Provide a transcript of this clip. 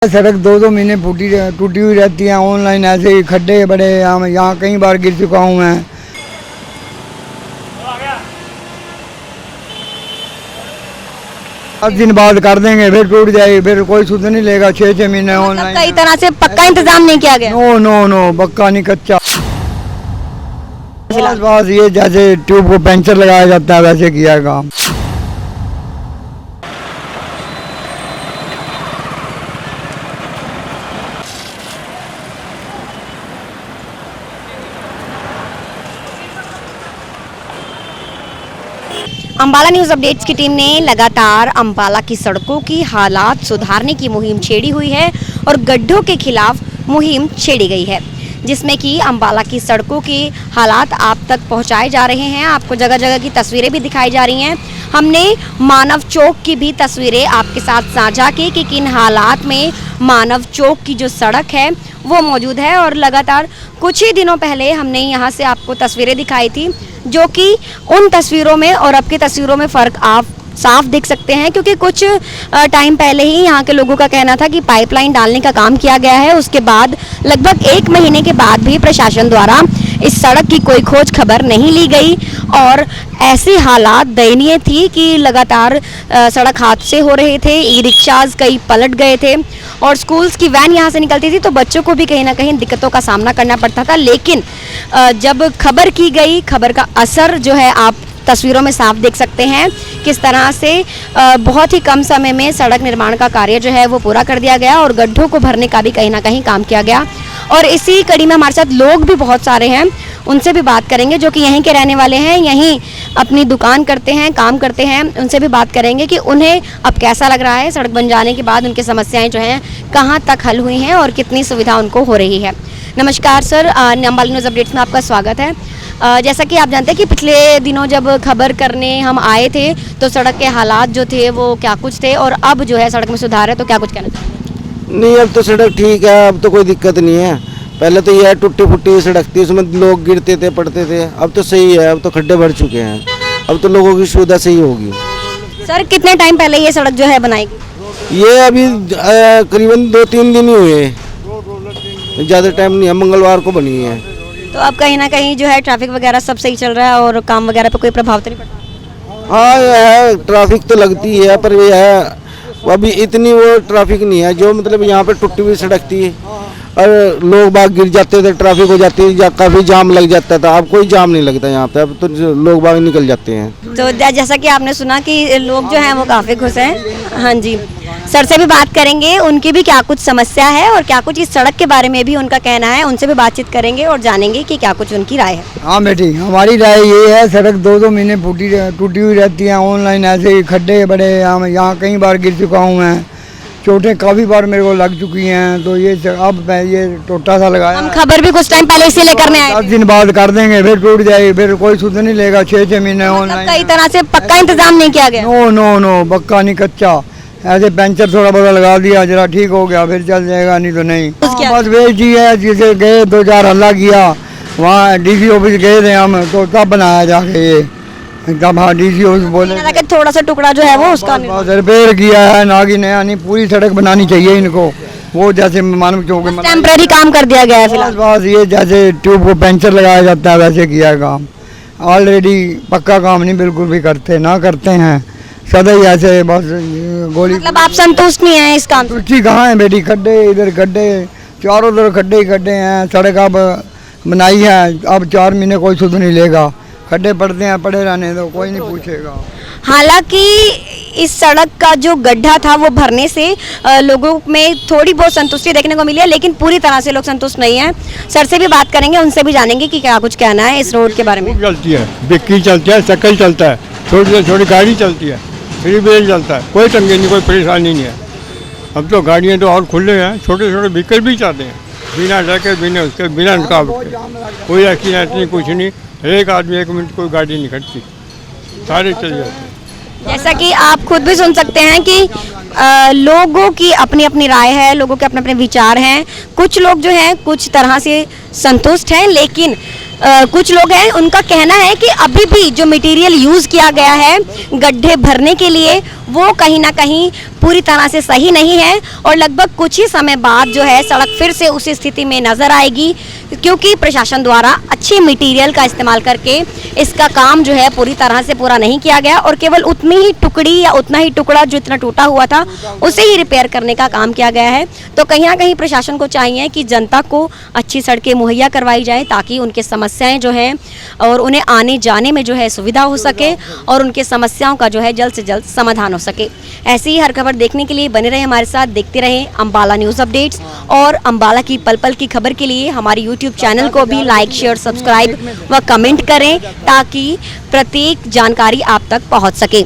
सड़क दो महीने टूटी हुई रहती है। ऑनलाइन ऐसे ही खड्डे बड़े, यहाँ कई बार गिर चुका हूँ मैं। अब दिन बाद कर देंगे, फिर टूट जाएगी, फिर कोई सुध नहीं लेगा। 6 महीने ऑनलाइन। कई तरह से पक्का इंतजाम नहीं किया गया। नो पक्का नहीं, कच्चा। बस ये जैसे ट्यूब को पंचर लगाया जाता है वैसे किया है काम। अंबाला न्यूज अपडेट्स की टीम ने लगातार अंबाला की सड़कों की हालात सुधारने की मुहिम छेड़ी हुई है और गड्ढों के खिलाफ मुहिम छेड़ी गई है, जिसमें कि अंबाला की सड़कों के हालात आप तक पहुंचाए जा रहे हैं। आपको जगह जगह की तस्वीरें भी दिखाई जा रही हैं। हमने मानव चौक की भी तस्वीरें आपके साथ साझा की कि किन हालात में मानव चौक की जो सड़क है वो मौजूद है। और लगातार कुछ ही दिनों पहले हमने यहाँ से आपको तस्वीरें दिखाई थी, जो कि उन तस्वीरों में और अब की तस्वीरों में फ़र्क आप साफ देख सकते हैं, क्योंकि कुछ टाइम पहले ही यहाँ के लोगों का कहना था कि पाइपलाइन डालने का काम किया गया है। उसके बाद लगभग 1 महीने के बाद भी प्रशासन द्वारा इस सड़क की कोई खोज खबर नहीं ली गई और ऐसे हालात दयनीय थी कि लगातार सड़क हादसे हो रहे थे। ई रिक्शाज कई पलट गए थे और स्कूल्स की वैन यहाँ से निकलती थी तो बच्चों को भी कहीं ना कहीं दिक्कतों का सामना करना पड़ता था। लेकिन जब खबर की गई, खबर का असर जो है आप तस्वीरों में साफ देख सकते हैं किस तरह से बहुत ही कम समय में सड़क निर्माण का कार्य जो है वो पूरा कर दिया गया और गड्ढों को भरने का भी कहीं ना कहीं काम किया गया। और इसी कड़ी में हमारे साथ लोग भी बहुत सारे हैं, उनसे भी बात करेंगे जो कि यहीं के रहने वाले हैं, यहीं अपनी दुकान करते हैं, काम करते हैं। उनसे भी बात करेंगे कि उन्हें अब कैसा लग रहा है, सड़क बन जाने के बाद उनकी समस्याएं जो हैं कहाँ तक हल हुई हैं और कितनी सुविधा उनको हो रही है। नमस्कार सर, अंबाला न्यूज़ अपडेट्स में आपका स्वागत है। जैसा कि आप जानते हैं कि पिछले दिनों जब खबर करने हम आए थे तो सड़क के हालात जो थे वो क्या कुछ थे और अब जो है सड़क में सुधार है, तो क्या कुछ कहना चाहेंगे? नहीं, अब तो सड़क ठीक है, अब तो कोई दिक्कत नहीं है। पहले तो यह टूटी फूटी सड़क थी, उसमें लोग गिरते थे, पड़ते थे। अब तो सही है, अब तो खड्डे भर चुके हैं, अब तो लोगों की सुविधा सही होगी। सर कितने टाइम पहले ये सड़क जो है बनाई गई? ये अभी करीबन 2-3 दिन ही हुए, ज़्यादा टाइम नहीं है, मंगलवार को बनी है। तो अब कहीं ना कहीं जो है ट्रैफिक वगैरह सब सही चल रहा है और काम वगैरह पे कोई प्रभाव तो नहीं पड़ता? हाँ, यह है, ट्रैफिक तो लगती है, पर यह है अभी इतनी वो ट्रैफिक नहीं है जो मतलब यहाँ पे टूटी हुई सड़क थी और लोग बाग गिर जाते थे, ट्रैफिक हो जाती है, काफ़ी जाम लग जाता था। अब कोई जाम नहीं लगता यहाँ पे, अब तो लोग बाग निकल जाते हैं। तो जैसा कि आपने सुना कि लोग जो हैं वो काफ़ी खुश हैं। हाँ जी, सर से भी बात करेंगे, उनकी भी क्या कुछ समस्या है और क्या कुछ इस सड़क के बारे में भी उनका कहना है, उनसे भी बातचीत करेंगे और जानेंगे कि क्या कुछ उनकी राय है। हाँ बेटी, हमारी राय ये है, सड़क दो महीने टूटी हुई रहती है। ऑनलाइन ऐसे ही खड्डे बड़े, यहाँ कई बार गिर चुका हूँ मैं। चोटें काफ़ी बार मेरे को लग चुकी हैं, तो ये अब मैं ये टोटा सा लगाया। हम खबर भी कुछ टाइम पहले इसे लेकर आए 10 दिन बाद कर देंगे, फिर टूट जाएगी, फिर कोई सुध नहीं लेगा। 6 महीने ऑनलाइन। कई तरह से पक्का इंतजाम नहीं किया गया। नो पक्का नहीं, कच्चा। ऐसे पंचर थोड़ा बहुत लगा दिया, जरा ठीक हो गया, फिर चल जाएगा, नहीं तो नहीं। बस वही चीज़ है, जिसे गए 2-4 हल्ला किया, वहाँ डीसी ऑफिस गए थे हम, तो तब बनाया जाके ये। तब हाँ डीसी ऑफिस बोले थोड़ा सा टुकड़ा जो है वो उसका रिपेयर किया है, ना कि नया नहीं, पूरी सड़क बनानी चाहिए इनको। वो जैसे मानव चौक टेम्परेरी काम कर दिया गया है फिलहाल। बस ये जैसे ट्यूब को पंचर लगाया जाता है वैसे किया है काम। ऑलरेडी पक्का काम नहीं बिल्कुल भी करते, ना करते हैं सदा ही ऐसे बस गोली। मतलब आप संतुष्ट नहीं हैं इस काम से? तुझी कहाँ है बेटी, खड्डे इधर खड्डे, चारों तरफ खड्डे ही खड्डे हैं। सड़क अब बनाई है, अब 4 महीने कोई सुध नहीं लेगा। खड्डे पड़ते हैं, पड़े रहने तो कोई नहीं पूछेगा। हालांकि इस सड़क का जो गड्ढा था वो भरने से लोगों में थोड़ी बहुत संतुष्टि देखने को मिली है, लेकिन पूरी तरह से लोग संतुष्ट नहीं हैं। सर से भी बात करेंगे, उनसे भी जानेंगे कि क्या कुछ कहना है इस रोड के बारे में। चलती है, बिक्की चलती है, साइकिल चलता है, छोटी से छोटी गाड़ी चलती है, फ्री बेल चलता है, कोई तंगी नहीं, कोई परेशानी नहीं है। अब तो गाड़ियाँ तो और खुले हैं, छोटे छोटे व्हीकल भी चलते हैं, बिना डर बिना उसके बिना रुकावट के, कोई एक्सीडेंट नहीं, कुछ नहीं। एक आदमी 1 मिनट कोई गाड़ी नहीं खड़ती, सारे चल जाते हैं। जैसा कि आप खुद भी सुन सकते हैं कि लोगों की अपनी अपनी राय है, लोगों के अपने अपने विचार हैं। कुछ लोग जो हैं कुछ तरह से संतुष्ट हैं, लेकिन कुछ लोग हैं, उनका कहना है कि अभी भी जो मटेरियल यूज़ किया गया है गड्ढे भरने के लिए वो कहीं ना कहीं पूरी तरह से सही नहीं है और लगभग कुछ ही समय बाद जो है सड़क फिर से उसी स्थिति में नज़र आएगी, क्योंकि प्रशासन द्वारा अच्छे मटेरियल का इस्तेमाल करके इसका काम जो है पूरी तरह से पूरा नहीं किया गया और केवल उतनी ही टुकड़ी या उतना ही टुकड़ा जो इतना टूटा हुआ था उसे ही रिपेयर करने का काम किया गया है। तो कहीं ना कहीं प्रशासन को चाहिए कि जनता को अच्छी सड़कें मुहैया करवाई जाए ताकि उनके समस्याएं जो है और उन्हें आने जाने में जो है सुविधा हो सके और उनके समस्याओं का जो है जल्द से जल्द समाधान हो सके। ऐसी ही हर खबर देखने के लिए बने रहे हमारे साथ, देखते रहे अम्बाला न्यूज़ अपडेट्स और अम्बाला की पल पल की खबर के लिए हमारे यूट्यूब चैनल को भी लाइक, शेयर, सब्सक्राइब व कमेंट करें ताकि प्रत्येक जानकारी आप तक पहुंच सके।